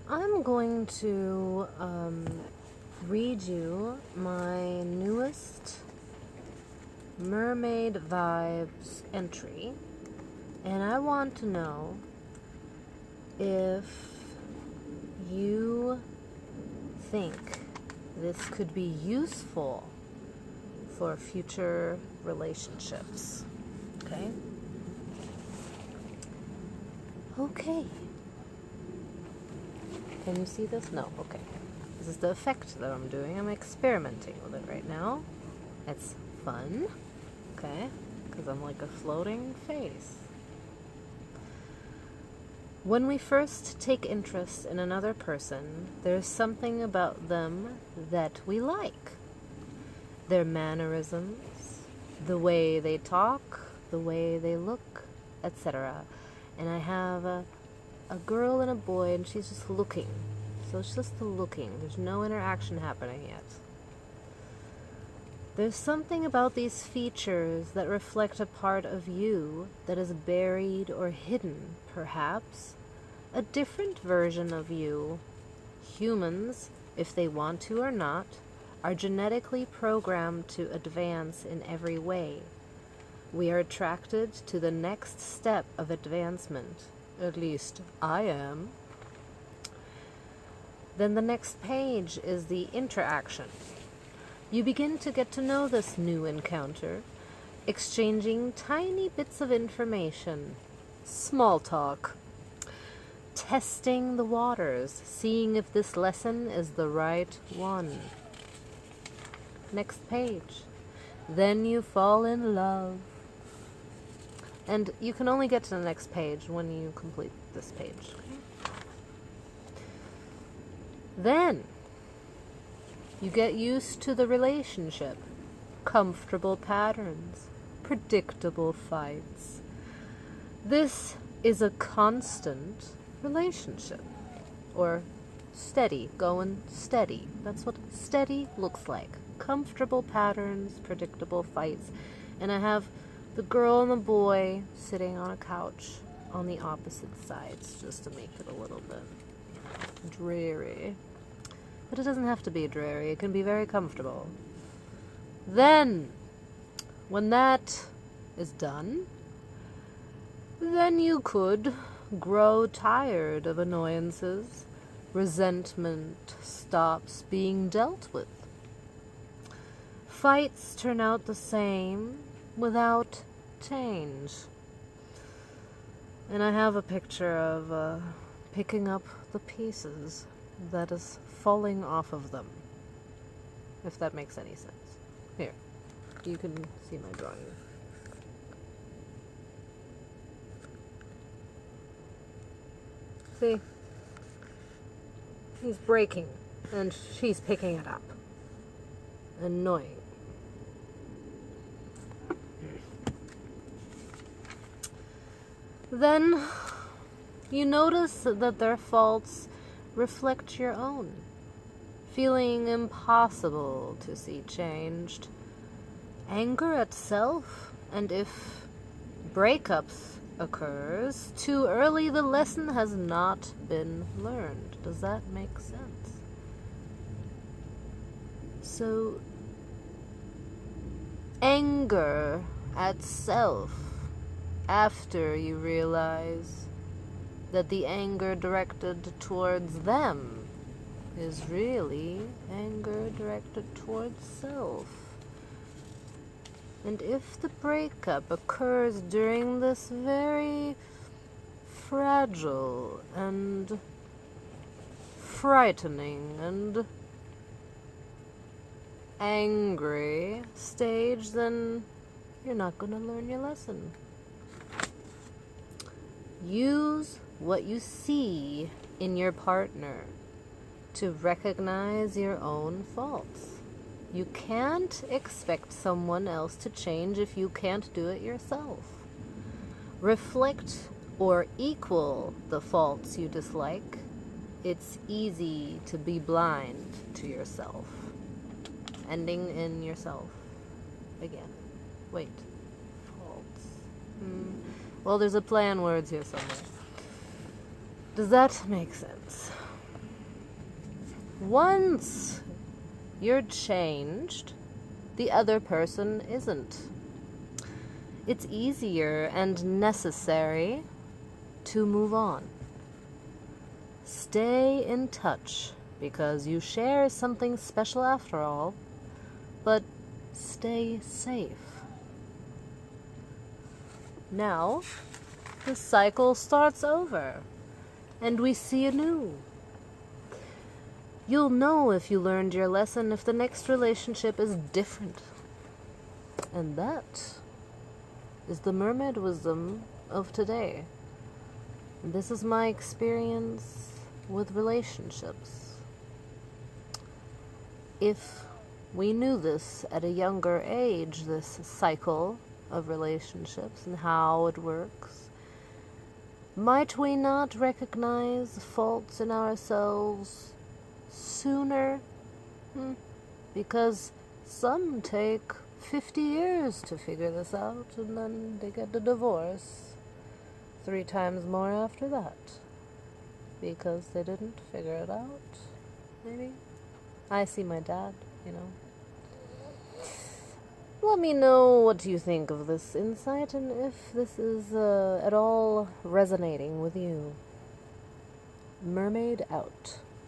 I'm going to read you my newest Mermaid Vibes entry, and I want to know if you think this could be useful for future relationships. Okay? Okay. Can you see this? No. Okay. This is the effect that I'm doing. I'm experimenting with it right now. It's fun. Okay? Because I'm like a floating face. When we first take interest in another person, there's something about them that we like. Their mannerisms, the way they talk, the way they look, etc. And I have a girl and a boy, and she's just looking. So it's just the looking. There's no interaction happening yet. There's something about these features that reflect a part of you that is buried or hidden, perhaps. A different version of you. Humans, if they want to or not, are genetically programmed to advance in every way. We are attracted to the next step of advancement. At least I am. Then the next page is the interaction. You begin to get to know this new encounter, exchanging tiny bits of information. Small talk. Testing the waters, seeing if this lesson is the right one. Next page. Then you fall in love. And you can only get to the next page when you complete this page. Okay? Then you get used to the relationship. Comfortable patterns. Predictable fights. This is a constant relationship. Or steady, going steady. That's what steady looks like. Comfortable patterns, predictable fights. And I have the girl and the boy sitting on a couch on the opposite sides, just to make it a little bit dreary. But it doesn't have to be dreary. It can be very comfortable. Then, when that is done, then you could grow tired of annoyances. Resentment stops being dealt with. Fights turn out the same without change. And I have a picture of picking up the pieces that is falling off of them, if that makes any sense. Here, you can see my drawing. See? He's breaking, and she's picking it up. Annoying. Then you notice that their faults reflect your own, feeling impossible to see changed. Anger at self, and if breakups occurs too early, the lesson has not been learned. Does that make sense? So, anger at self after you realize that the anger directed towards them is really anger directed towards self. And if the breakup occurs during this very fragile and frightening and angry stage, then you're not going to learn your lesson. Use what you see in your partner to recognize your own faults. You can't expect someone else to change if you can't do it yourself. Reflect or equal the faults you dislike. It's easy to be blind to yourself. Ending in yourself. Again. Wait. Faults. Well, there's a play on words here somewhere. Does that make sense? Once you're changed, the other person isn't. It's easier and necessary to move on. Stay in touch because you share something special after all, but stay safe. Now, the cycle starts over, and we see anew. You'll know if you learned your lesson if the next relationship is different. And that is the Mermaid Wisdom of today. This is my experience with relationships. If we knew this at a younger age, this cycle of relationships and how it works, might we not recognize faults in ourselves sooner? Because some take 50 years to figure this out, and then they get the divorce 3 times more after that. Because they didn't figure it out, maybe? I see my dad, Let me know what you think of this insight, and if this is at all resonating with you. Mermaid out.